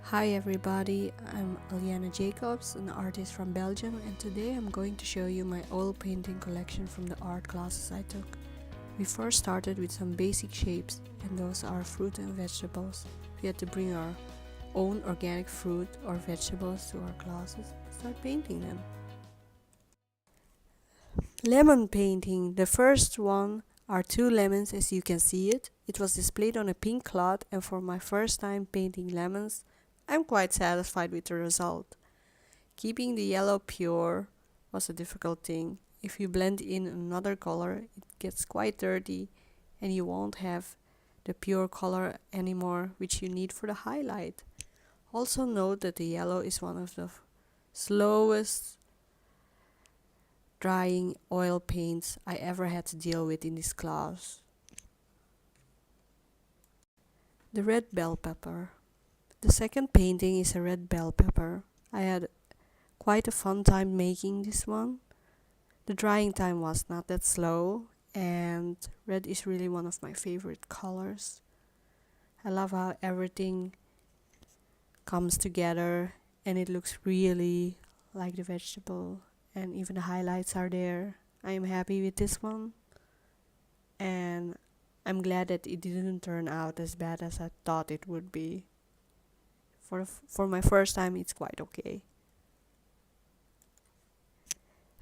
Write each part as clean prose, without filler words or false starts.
Hi everybody, I'm Aliana Jacobs, an artist from Belgium, and today I'm going to show you my oil painting collection from the art classes I took. We first started with some basic shapes, and those are fruit and vegetables. We had to bring our own organic fruit or vegetables to our classes and start painting them. Lemon painting. The first one are two lemons as you can see it. It was displayed on a pink cloth, and for my first time painting lemons, I'm quite satisfied with the result. Keeping the yellow pure was a difficult thing. If you blend in another color, it gets quite dirty and you won't have the pure color anymore which you need for the highlight. Also note that the yellow is one of the slowest drying oil paints I ever had to deal with in this class. The red bell pepper. The second painting is a red bell pepper. I had quite a fun time making this one. The drying time was not that slow, and red is really one of my favorite colors. I love how everything comes together and it looks really like the vegetable, and even the highlights are there. I am happy with this one, and I'm glad that it didn't turn out as bad as I thought it would be. For my first time, it's quite okay.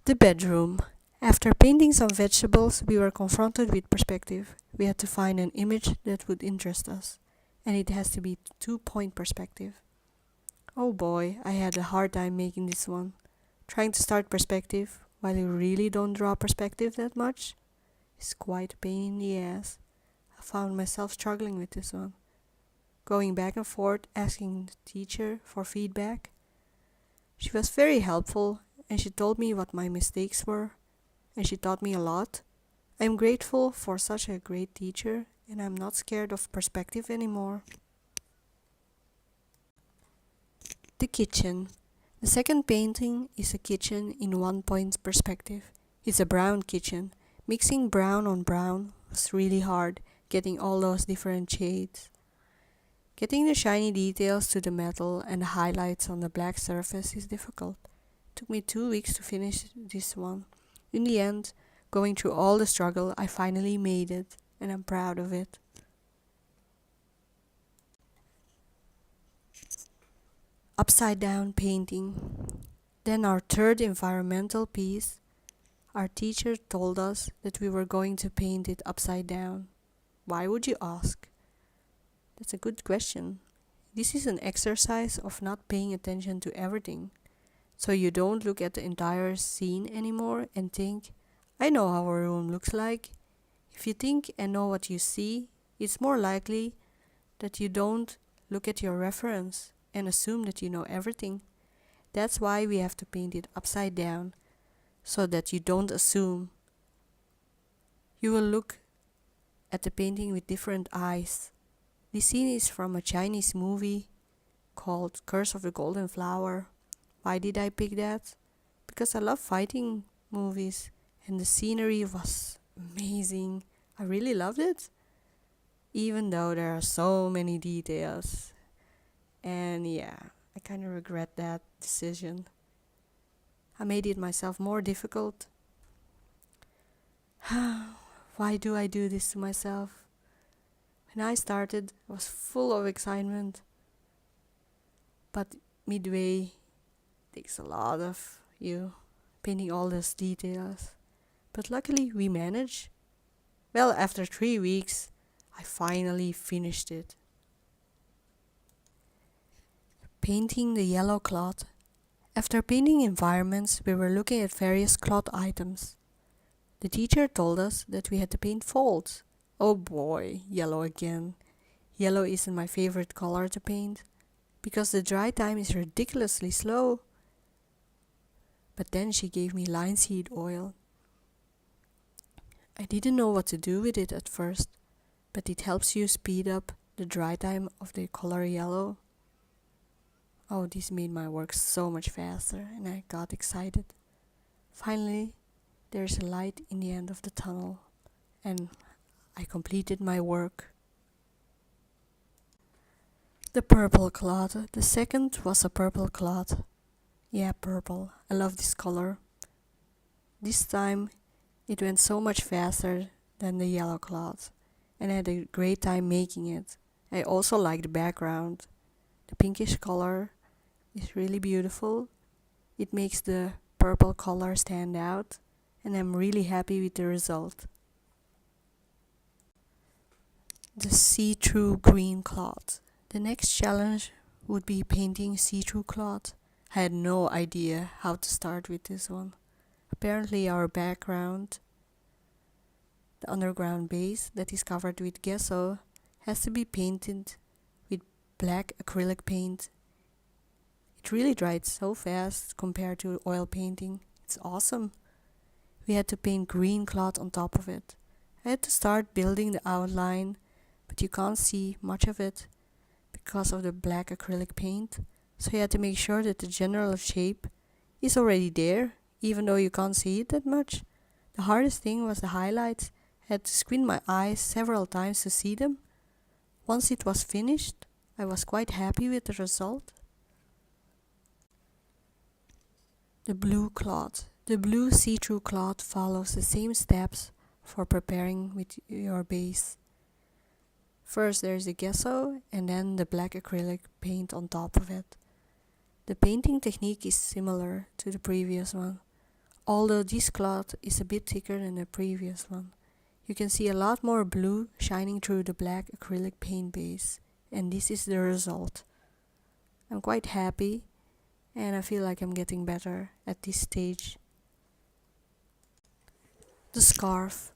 The bedroom. After painting some vegetables, we were confronted with perspective. We had to find an image that would interest us, and it has to be 2-point perspective. Oh boy, I had a hard time making this one. Trying to start perspective while you really don't draw perspective that much is quite a pain in the ass. I found myself struggling with this one. Going back and forth asking the teacher for feedback. She was very helpful and she told me what my mistakes were, and she taught me a lot. I'm grateful for such a great teacher, and I'm not scared of perspective anymore. The kitchen. The second painting is a kitchen in 1-point perspective. It's a brown kitchen. Mixing brown on brown was really hard, getting all those different shades. Getting the shiny details to the metal and the highlights on the black surface is difficult. It took me 2 weeks to finish this one. In the end, going through all the struggle, I finally made it, and I'm proud of it. Upside down painting. Then our third environmental piece. Our teacher told us that we were going to paint it upside down. Why would you ask? That's a good question. This is an exercise of not paying attention to everything. So you don't look at the entire scene anymore and think, I know how a room looks like. If you think and know what you see, it's more likely that you don't look at your reference and assume that you know everything. That's why we have to paint it upside down, so that you don't assume. You will look at the painting with different eyes. This scene is from a Chinese movie called Curse of the Golden Flower. Why did I pick that? Because I love fighting movies and the scenery was amazing. I really loved it, even though there are so many details. And yeah, I kind of regret that decision. I made it myself more difficult. Why do I do this to myself? When I started, I was full of excitement. But midway takes a lot of you painting all those details. But luckily we managed. Well, after 3 weeks, I finally finished it. Painting the yellow cloth. After painting environments, we were looking at various cloth items. The teacher told us that we had to paint folds. Oh boy, yellow again. Yellow isn't my favorite color to paint, because the dry time is ridiculously slow. But then she gave me linseed oil. I didn't know what to do with it at first, but it helps you speed up the dry time of the color yellow. Oh, this made my work so much faster and I got excited. Finally, there's a light in the end of the tunnel and I completed my work. The purple cloth. The second was a purple cloth. Yeah, purple. I love this color. This time it went so much faster than the yellow cloth, and I had a great time making it. I also like the background. The pinkish color is really beautiful. It makes the purple color stand out, and I'm really happy with the result. The see-through green cloth. The next challenge would be painting see-through cloth. I had no idea how to start with this one. Apparently our background, the underground base that is covered with gesso, has to be painted with black acrylic paint. It really dried so fast compared to oil painting. It's awesome. We had to paint green cloth on top of it. I had to start building the outline, but you can't see much of it because of the black acrylic paint. So you had to make sure that the general shape is already there, even though you can't see it that much. The hardest thing was the highlights. I had to squint my eyes several times to see them. Once it was finished, I was quite happy with the result. The blue cloth. The blue see-through cloth follows the same steps for preparing with your base. First there's the gesso and then the black acrylic paint on top of it. The painting technique is similar to the previous one, although this cloth is a bit thicker than the previous one. You can see a lot more blue shining through the black acrylic paint base, and this is the result. I'm quite happy, and I feel like I'm getting better at this stage. The scarf.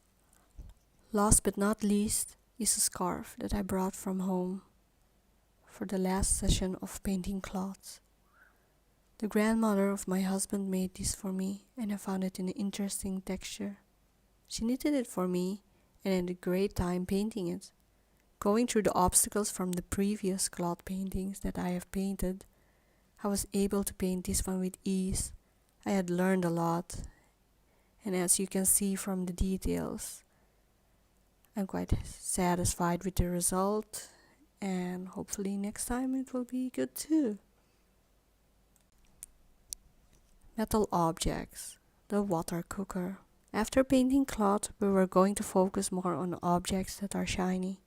Last but not least is a scarf that I brought from home for the last session of painting cloths. The grandmother of my husband made this for me, and I found it an interesting texture. She knitted it for me, and I had a great time painting it. Going through the obstacles from the previous cloth paintings that I have painted, I was able to paint this one with ease. I had learned a lot, and as you can see from the details, I'm quite satisfied with the result, and hopefully next time it will be good too. Metal objects. The water cooker. After painting cloth, we were going to focus more on objects that are shiny.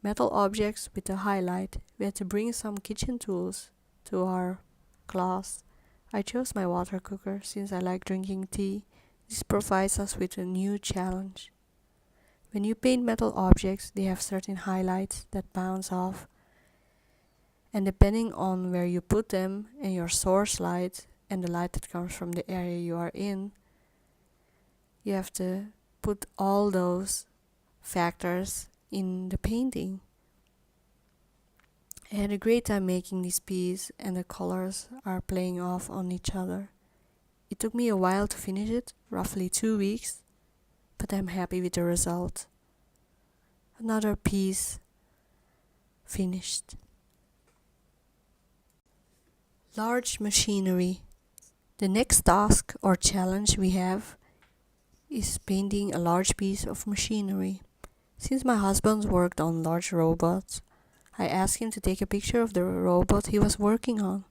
Metal objects with a highlight. We had to bring some kitchen tools to our class. I chose my water cooker since I like drinking tea. This provides us with a new challenge. When you paint metal objects, they have certain highlights that bounce off, and depending on where you put them and your source light and the light that comes from the area you are in, you have to put all those factors in the painting. I had a great time making this piece, and the colors are playing off on each other. It took me a while to finish it, roughly 2 weeks, but I'm happy with the result. Another piece finished. Large machinery. The next task or challenge we have is painting a large piece of machinery. Since my husband worked on large robots, I asked him to take a picture of the robot he was working on.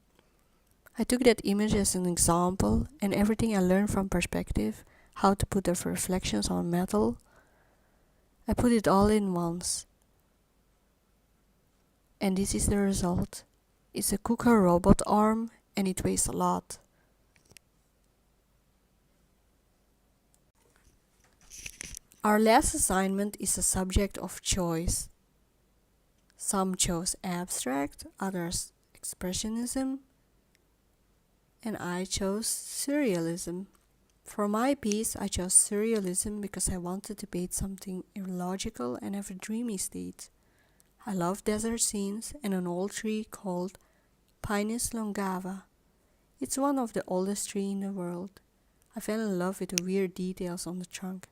I took that image as an example, and everything I learned from perspective, how to put the reflections on metal, I put it all in once. And this is the result. It's a cooker robot arm, and it weighs a lot. Our last assignment is a subject of choice. Some chose abstract, others expressionism, and I chose surrealism. For my piece, I chose surrealism because I wanted to paint something illogical and have a dreamy state. I love desert scenes and an old tree called Pinus longava. It's one of the oldest trees in the world. I fell in love with the weird details on the trunk.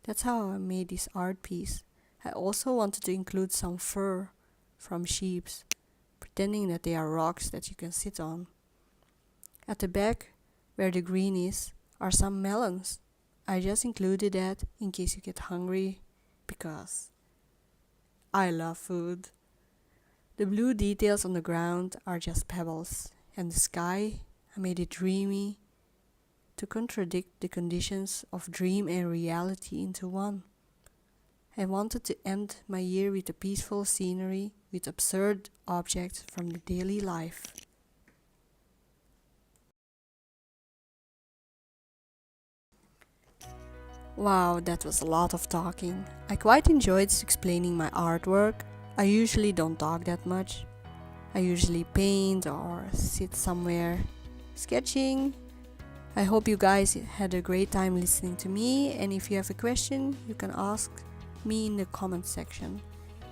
That's how I made this art piece. I also wanted to include some fur from sheep, pretending that they are rocks that you can sit on. At the back, where the green is, are some melons. I just included that in case you get hungry, because I love food. The blue details on the ground are just pebbles, and the sky, I made it dreamy to contradict the conditions of dream and reality into one. I wanted to end my year with a peaceful scenery with absurd objects from the daily life. Wow, that was a lot of talking. I quite enjoyed explaining my artwork. I usually don't talk that much. I usually paint or sit somewhere sketching. I hope you guys had a great time listening to me, and if you have a question, you can ask me in the comment section.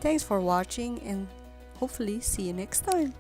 Thanks for watching, and hopefully see you next time.